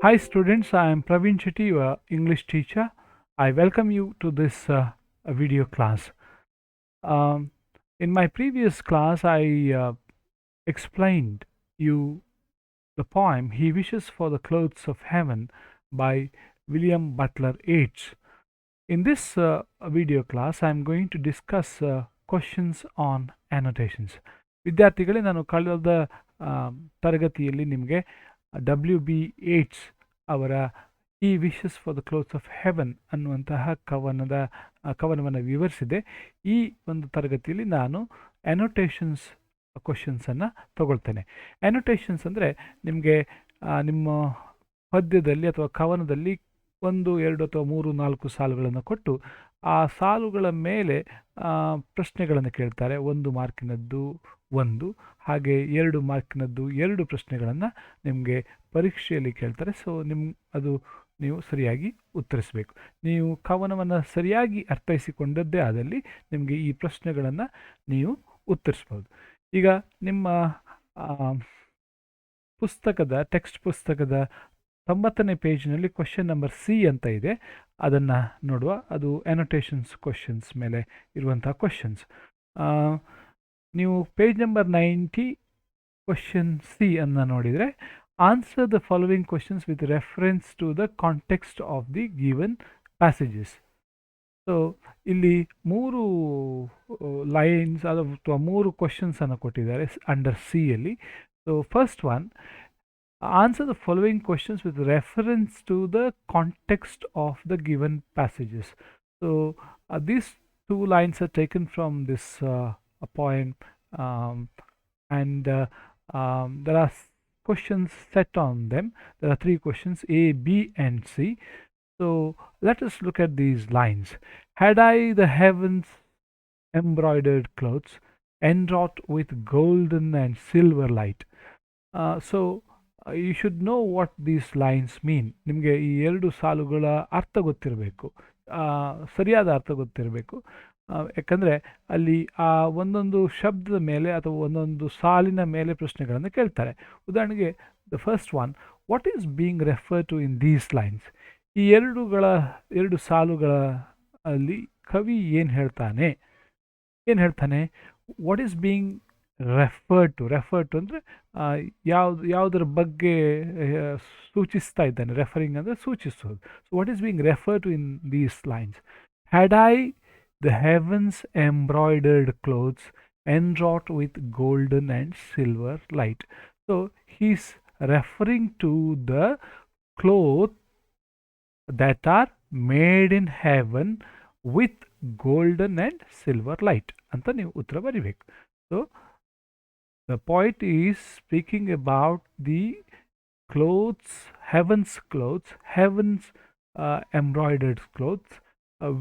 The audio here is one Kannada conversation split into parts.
Hi students, I am Praveen Chetty, your English teacher. I welcome you to this video class. Um, in my previous class, I explained you the poem He Wishes for the Clothes of Heaven by William Butler Yeats. In this video class, I am going to discuss questions on annotations. ವಿದ್ಯಾರ್ಥಿಗಳೇ, ನಾನು ಕಳೆದ ತರಗತಿಯಲ್ಲಿ ನಿಮಗೆ W.B. Yeats ಅವರ ಈ wishes for the clothes of haven ಅನ್ನುವಂತಹ ಕವನವನ್ನು ವಿವರಿಸಿದೆ. ಈ ಒಂದು ತರಗತಿಯಲ್ಲಿ ನಾನು ಅನೋಟೇಷನ್ಸ್ ಕ್ವಶನ್ಸನ್ನು ತಗೊಳ್ತೇನೆ. ಅನೋಟೇಷನ್ಸ್ ಅಂದರೆ ನಿಮಗೆ ನಿಮ್ಮ ಪದ್ಯದಲ್ಲಿ ಅಥವಾ ಕವನದಲ್ಲಿ 1, 2 ಅಥವಾ 3, 4 ಸಾಲುಗಳನ್ನು ಕೊಟ್ಟು ಆ ಸಾಲುಗಳ ಮೇಲೆ ಪ್ರಶ್ನೆಗಳನ್ನು ಕೇಳ್ತಾರೆ. 1 ಮಾರ್ಕಿನದ್ದು 1, ಹಾಗೆ 2 ಮಾರ್ಕಿನದ್ದು 2 ಪ್ರಶ್ನೆಗಳನ್ನು ನಿಮಗೆ ಪರೀಕ್ಷೆಯಲ್ಲಿ ಕೇಳ್ತಾರೆ. ಸೊ ಅದು ನೀವು ಸರಿಯಾಗಿ ಉತ್ತರಿಸಬೇಕು. ನೀವು ಕವನವನ್ನು ಸರಿಯಾಗಿ ಅರ್ಥೈಸಿಕೊಂಡದ್ದೇ ಆದಲ್ಲಿ ನಿಮಗೆ ಈ ಪ್ರಶ್ನೆಗಳನ್ನು ನೀವು ಉತ್ತರಿಸ್ಬೋದು. ಈಗ ನಿಮ್ಮ ಟೆಕ್ಸ್ಟ್ ಪುಸ್ತಕದ 90ನೇ ಪೇಜ್ನಲ್ಲಿ ಕ್ವಶನ್ ನಂಬರ್ ಸಿ ಅಂತ ಇದೆ, ಅದನ್ನು ನೋಡುವ. ಅದು ಅನೋಟೇಷನ್ಸ್ ಕ್ವಶನ್ಸ್ ಮೇಲೆ ಇರುವಂತಹ ಕ್ವಶನ್ಸ್. ನೀವು ಪೇಜ್ ನಂಬರ್ 90 ಕ್ವಶನ್ ಸಿ ಅನ್ನು ನೋಡಿದರೆ, answer the following questions with reference to the context of the given passages. So ಇಲ್ಲಿ 3 ಲೈನ್ಸ್ ಅಥವಾ 3 ಕ್ವಶನ್ಸನ್ನು ಕೊಟ್ಟಿದ್ದಾರೆ ಅಂಡರ್ ಸಿ ಅಲ್ಲಿ. So first one, answer the following questions with reference to the context of the given passages. So these 2 lines are taken from this poem, and there are questions set on them. There are 3 questions, A, B and C. So let us look at these lines. Had I the heavens embroidered clothes enwrought with golden and silver light. So you should know what these lines mean. ನಿಮಗೆ ಈ 2 ಸಾಲುಗಳ ಅರ್ಥ ಗೊತ್ತಿರಬೇಕು, ಸರಿಯಾದ ಅರ್ಥ ಗೊತ್ತಿರಬೇಕು. ಯಾಕಂದರೆ ಅಲ್ಲಿ ಆ ಒಂದೊಂದು ಶಬ್ದದ ಮೇಲೆ ಅಥವಾ ಒಂದೊಂದು ಸಾಲಿನ ಮೇಲೆ ಪ್ರಶ್ನೆಗಳನ್ನು ಕೇಳ್ತಾರೆ. ಉದಾಹರಣೆಗೆ the first one, what is being refer to in these lines. ಈ 2 ಸಾಲುಗಳ ಅಲ್ಲಿ ಕವಿ ಏನು ಹೇಳ್ತಾನೆ? What is being refer to ಅಂದರೆ ಯಾವುದರ ಬಗ್ಗೆ ಸೂಚಿಸ್ತಾ ಇದ್ದಾನೆ? ರೆಫರಿಂಗ್ ಅಂದರೆ ಸೂಚಿಸೋದು. So what is being refer to in these lines? Had I the heavens embroidered cloths enwrought with golden and silver light. So he's referring to the clothes that are made in heaven with golden and silver light ಅಂತ ನೀವು ಉತ್ತರ ಬರಿಬೇಕು. So the poet is speaking about the clothes, heaven's embroidered clothes,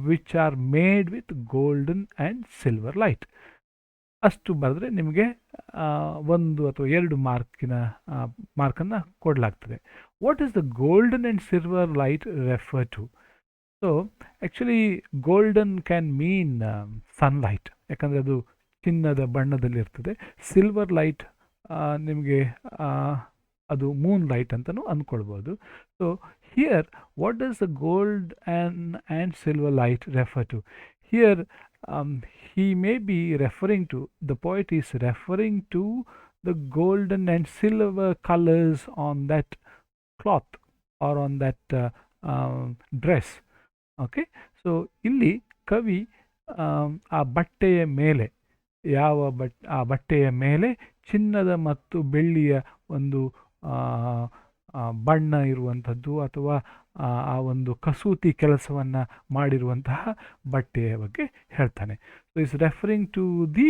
which are made with golden and silver light. ಅಷ್ಟು ಬರೆದ್ರೆ ನಿಮಗೆ 1 ಅಥವಾ 2 ಮಾರ್ಕನ್ನು ಕೊಡಲಾಗ್ತದೆ. What is the golden and silver light refer to? So actually golden can mean sunlight, ಯಾಕಂದರೆ ಅದು ಚಿನ್ನದ ಬಣ್ಣದಲ್ಲಿರ್ತದೆ. ಸಿಲ್ವರ್ ಲೈಟ್ ನಿಮಗೆ ಅದು ಮೂನ್ ಲೈಟ್ ಅಂತಲೂ ಅಂದ್ಕೊಳ್ಬೋದು. So here what does the gold and silver light refer to? Here he may be referring to, the poet is referring to the golden and silver colors on that cloth or on that dress. Okay, so ಇಲ್ಲಿ ಕವಿ ಆ ಬಟ್ಟೆಯ ಮೇಲೆ ಆ ಬಟ್ಟೆಯ ಮೇಲೆ ಚಿನ್ನದ ಮತ್ತು ಬೆಳ್ಳಿಯ ಒಂದು ಬಣ್ಣ ಇರುವಂಥದ್ದು ಅಥವಾ ಆ ಒಂದು ಕಸೂತಿ ಕೆಲಸವನ್ನು ಮಾಡಿರುವಂತಹ ಬಟ್ಟೆಯ ಬಗ್ಗೆ ಹೇಳ್ತಾನೆ. So is referring to the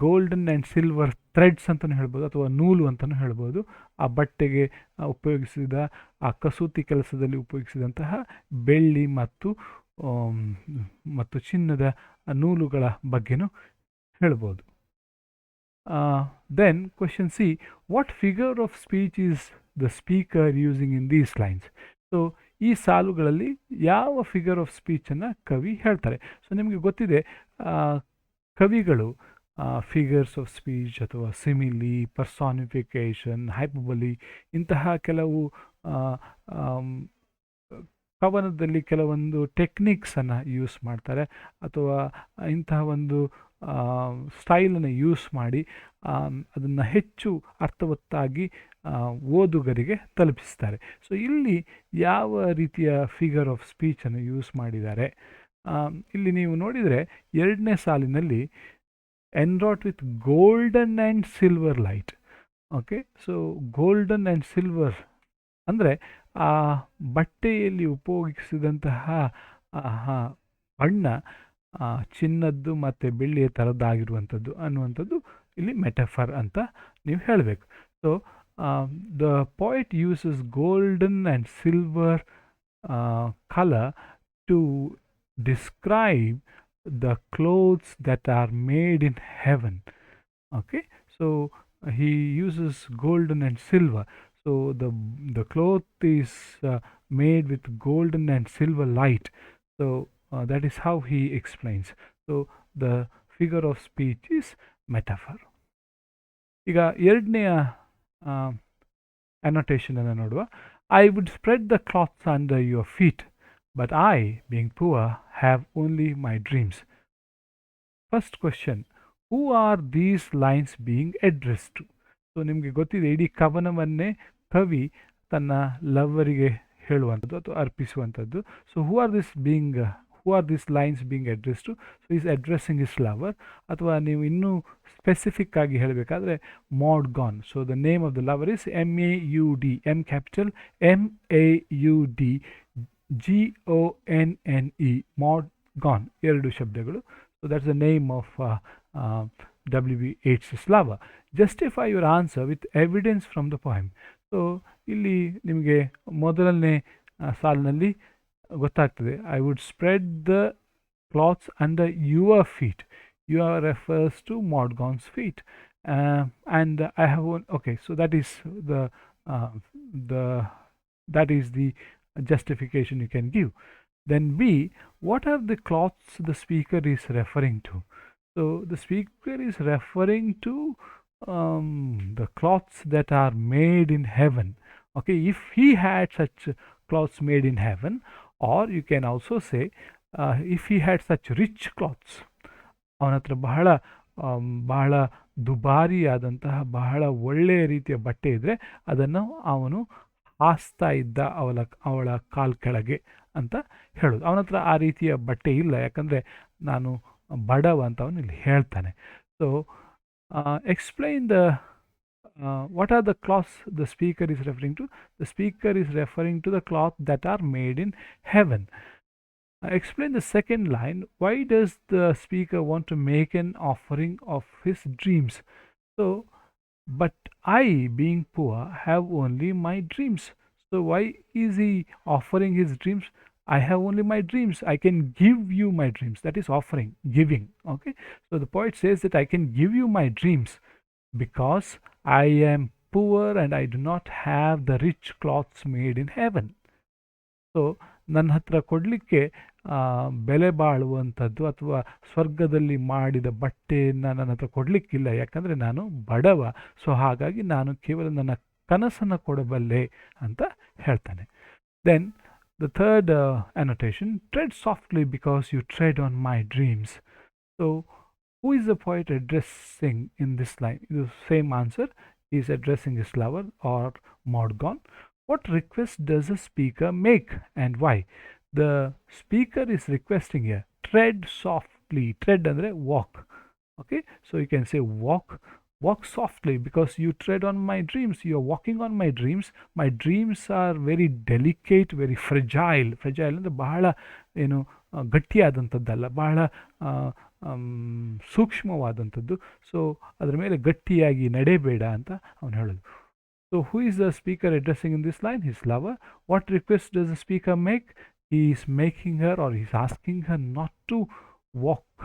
golden and silver threads ಅಂತಲೂ ಹೇಳ್ಬೋದು, ಅಥವಾ ನೂಲು ಅಂತಲೂ ಹೇಳ್ಬೋದು. ಆ ಬಟ್ಟೆಗೆ ಉಪಯೋಗಿಸಿದ, ಆ ಕಸೂತಿ ಕೆಲಸದಲ್ಲಿ ಉಪಯೋಗಿಸಿದಂತಹ ಬೆಳ್ಳಿ ಮತ್ತು ಚಿನ್ನದ ನೂಲುಗಳ ಬಗ್ಗೆನೂ ಹೇಳ್ಬೋದು. Then question C, what figure of speech is the speaker using in these lines? So ಈ ಸಾಲುಗಳಲ್ಲಿ ಯಾವ ಫಿಗರ್ ಆಫ್ ಸ್ಪೀಚನ್ನು ಕವಿ ಹೇಳ್ತಾರೆ? ಸೊ ನಿಮಗೆ ಗೊತ್ತಿದೆ, ಕವಿಗಳು ಫಿಗರ್ಸ್ ಆಫ್ ಸ್ಪೀಚ್ ಅಥವಾ ಸಿಮಿಲಿ, ಪರ್ಸಾನಿಫಿಕೇಷನ್, ಹೈಪರ್ಬಲಿ ಇಂತಹ ಕೆಲವು ಆ, ಆಮ್, ಕವನದಲ್ಲಿ ಕೆಲವೊಂದು ಟೆಕ್ನಿಕ್ಸನ್ನು ಯೂಸ್ ಮಾಡ್ತಾರೆ, ಅಥವಾ ಇಂತಹ ಒಂದು ಸ್ಟೈಲನ್ನು ಯೂಸ್ ಮಾಡಿ ಅದನ್ನು ಹೆಚ್ಚು ಅರ್ಥವತ್ತಾಗಿ ಓದುಗರಿಗೆ ತಲುಪಿಸ್ತಾರೆ. ಸೊ ಇಲ್ಲಿ ಯಾವ ರೀತಿಯ ಫಿಗರ್ ಆಫ್ ಸ್ಪೀಚನ್ನು ಯೂಸ್ ಮಾಡಿದ್ದಾರೆ, ಇಲ್ಲಿ ನೀವು ನೋಡಿದರೆ ಎರಡನೇ ಸಾಲಿನಲ್ಲಿ enwrought with golden and silver light. Okay, so golden and silver ಅಂದರೆ ಆ ಬಟ್ಟೆಯಲ್ಲಿ ಉಪಯೋಗಿಸಿದಂತಹ ಬಣ್ಣ ಚಿನ್ನದ್ದು ಮತ್ತು ಬೆಳ್ಳಿಯ ಥರದ್ದಾಗಿರುವಂಥದ್ದು ಅನ್ನುವಂಥದ್ದು ಇಲ್ಲಿ ಮೆಟಫರ್ ಅಂತ ನೀವು ಹೇಳಬೇಕು. So the poet uses golden and silver colour to describe the clothes that are made in heaven. Okay, so he uses golden and silver. So the cloth is made with golden and silver light. So that is how he explains. So the figure of speech is metaphor. ಈಗ ಎರಡನೆಯ ಅನ್ನೋಟೇಷನ್ ಅನ್ನು ನೋಡುವ. I would spread the cloths under your feet, but I, being poor, have only my dreams. First question, who are these lines being addressed to? So ನಿಮಗೆ ಗೊತ್ತಿದೆ, ಇಡೀ ಕವನವನ್ನೇ ಕವಿ ತನ್ನ ಲವ್ವರಿಗೆ ಹೇಳುವಂಥದ್ದು ಅಥವಾ ಅರ್ಪಿಸುವಂಥದ್ದು. So who are this lines being address to? So he's addressing his lover, ಅಥವಾ ನೀವು ಇನ್ನೂ ಸ್ಪೆಸಿಫಿಕ್ ಆಗಿ ಹೇಳಬೇಕಾದ್ರೆ Maud Gonne. So the name of the lover is MAUD, M capital MAUD GONNE, Maud Gonne, ಎರಡು ಶಬ್ದಗಳು. So that's the name of WBH's lover. Justify your answer with evidence from the poem. So ಇಲ್ಲಿ ನಿಮಗೆ ಮೊದಲನೇ ಸಾಲಿನಲ್ಲಿ ಗೊತ್ತಾಗ್ತದೆ, I would spread the cloths under your feet. Your refers to Maud Gonne's feet, and I have own. Okay, so that is the justification you can give. Then B, what are the cloths the speaker is referring to? So the speaker is referring to the cloths that are made in heaven. Okay, if he had such cloths made in heaven, or you can also say if he had such rich cloths, ಅವನ ಹತ್ರ ಬಹಳ ದುಬಾರಿಯಾದಂತಹ ಬಹಳ ಒಳ್ಳೆಯ ರೀತಿಯ ಬಟ್ಟೆ ಇದ್ದರೆ ಅದನ್ನು ಅವನು ಹಾಸ್ತಾ ಇದ್ದ ಅವಳ ಕಾಲ್ ಕೆಳಗೆ ಅಂತ ಹೇಳೋದು. ಅವನ ಹತ್ರ ಆ ರೀತಿಯ ಬಟ್ಟೆ ಇಲ್ಲ, ಯಾಕಂದರೆ ನಾನು ಬಡವ ಅಂತ ಅವನು ಇಲ್ಲಿ ಹೇಳ್ತಾನೆ. So explain what are the cloths the speaker is referring to? The speaker is referring to the cloth that are made in heaven. Explain the second line. Why does the speaker want to make an offering of his dreams? So, but I, being poor, have only my dreams. So why is he offering his dreams? I have only my dreams. I can give you my dreams. That is offering, giving. Okay. So the poet says that I can give you my dreams because I am poor and I do not have the rich cloths made in heaven. So ನನ್ನ ಹತ್ರ ಕೊಡಲಿಕ್ಕೆ ಬೆಲೆ ಬಾಳುವಂಥದ್ದು ಅಥವಾ ಸ್ವರ್ಗದಲ್ಲಿ ಮಾಡಿದ ಬಟ್ಟೆಯನ್ನು ನನ್ನ ಹತ್ರ ಕೊಡಲಿಕ್ಕಿಲ್ಲ, ಯಾಕಂದರೆ ನಾನು ಬಡವ. ಸೊ ಹಾಗಾಗಿ ನಾನು ಕೇವಲ ನನ್ನ ಕನಸನ್ನು ಕೊಡಬಲ್ಲೆ ಅಂತ ಹೇಳ್ತಾನೆ. Then the third annotation, tread softly because you tread on my dreams. So who is the poet addressing in this line? The same answer, he is addressing his lover or Maud Gonne. What request does the speaker make and why? The speaker is requesting here, tread softly. Tread andre walk. Okay, so you can say walk softly because you tread on my dreams. You are walking on my dreams. My dreams are very delicate, very fragile. Fragile ಅಂದರೆ ಬಹಳ ಗಟ್ಟಿಯಾದಂಥದ್ದಲ್ಲ, ಬಹಳ ಸೂಕ್ಷ್ಮವಾದಂಥದ್ದು. ಸೊ ಅದರ ಮೇಲೆ ಗಟ್ಟಿಯಾಗಿ ನಡೆಯಬೇಡ ಅಂತ ಅವನು ಹೇಳೋದು. So who is the speaker addressing in this line? His lover. What request does the speaker make? He is making her, or he is asking her not to walk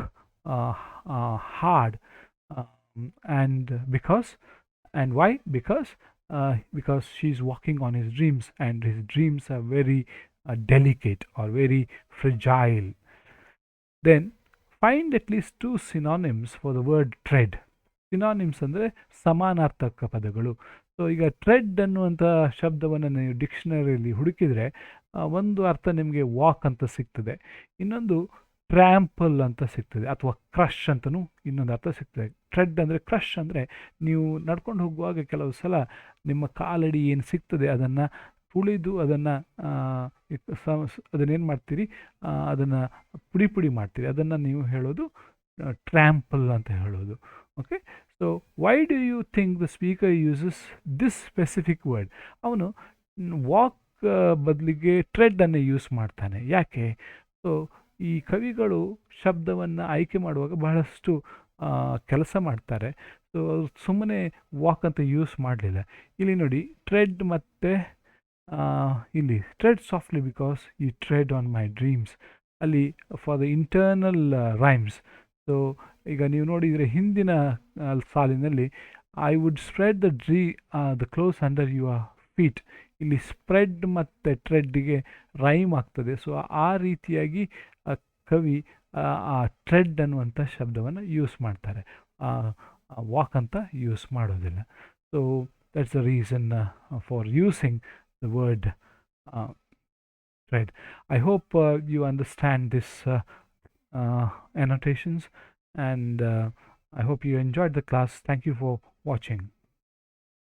hard. And why? Because she is walking on his dreams, and his dreams are very delicate or very fragile. Then find at least 2 synonyms for the word tread. Synonyms ಅಂದರೆ ಸಮಾನಾರ್ಥಕ ಪದಗಳು. ಸೊ ಈಗ ಟ್ರೆಡ್ ಅನ್ನುವಂಥ ಶಬ್ದವನ್ನು ನೀವು ಡಿಕ್ಷನರಿಯಲ್ಲಿ ಹುಡುಕಿದರೆ ಒಂದು ಅರ್ಥ ನಿಮಗೆ ವಾಕ್ ಅಂತ ಸಿಗ್ತದೆ, ಇನ್ನೊಂದು ಟ್ರ್ಯಾಂಪಲ್ ಅಂತ ಸಿಗ್ತದೆ, ಅಥವಾ ಕ್ರಶ್ ಅಂತಲೂ ಇನ್ನೊಂದು ಅರ್ಥ ಸಿಗ್ತದೆ. ಟ್ರೆಡ್ ಅಂದರೆ ಕ್ರಶ್ ಅಂದರೆ ನೀವು ನಡ್ಕೊಂಡು ಹೋಗುವಾಗ ಕೆಲವು ಸಲ ನಿಮ್ಮ ಕಾಲಡಿ ಏನು ಸಿಗ್ತದೆ ಅದನ್ನು ತುಳಿದು ಅದನ್ನು ಅದನ್ನೇನು ಮಾಡ್ತೀರಿ, ಅದನ್ನು ಪುಡಿ ಪುಡಿ ಮಾಡ್ತೀರಿ, ಅದನ್ನು ನೀವು ಹೇಳೋದು ಟ್ರ್ಯಾಂಪಲ್ ಅಂತ ಹೇಳೋದು. Okay, so why do you think the speaker uses this specific word? ಅವನು ವಾಕ್ ಬದಲಿಗೆ ಟ್ರೆಡನ್ನು ಯೂಸ್ ಮಾಡ್ತಾನೆ, ಯಾಕೆ? ಸೊ ಈ ಕವಿಗಳು ಶಬ್ದವನ್ನು ಆಯ್ಕೆ ಮಾಡುವಾಗ ಬಹಳಷ್ಟು ಕೆಲಸ ಮಾಡ್ತಾರೆ. ಸೊ ಸುಮ್ಮನೆ ವಾಕ್ ಅಂತ ಯೂಸ್ ಮಾಡಲಿಲ್ಲ. ಇಲ್ಲಿ ನೋಡಿ, ಟ್ರೆಡ್ ಮತ್ತು ಇಲ್ಲಿ tread softly because you tread on my dreams, ಅಲ್ಲಿ for the internal rhymes. So ಈಗ ನೀವು ನೋಡಿದರೆ ಹಿಂದಿನ ಸಾಲಿನಲ್ಲಿ I would spread the clothes under your feet, ಇಲ್ಲಿ ಸ್ಪ್ರೆಡ್ ಮತ್ತು ಟ್ರೆಡ್ಡಿಗೆ ರೈಮ್ ಆಗ್ತದೆ. ಸೊ ಆ ರೀತಿಯಾಗಿ ಕವಿ ಆ ಟ್ರೆಡ್ ಅನ್ನುವಂಥ ಶಬ್ದವನ್ನು ಯೂಸ್ ಮಾಡ್ತಾರೆ, ವಾಕ್ ಅಂತ ಯೂಸ್ ಮಾಡೋದಿಲ್ಲ. So that's the reason for using the word trade. I hope you understand this annotations, and I hope you enjoyed the class. Thank you for watching.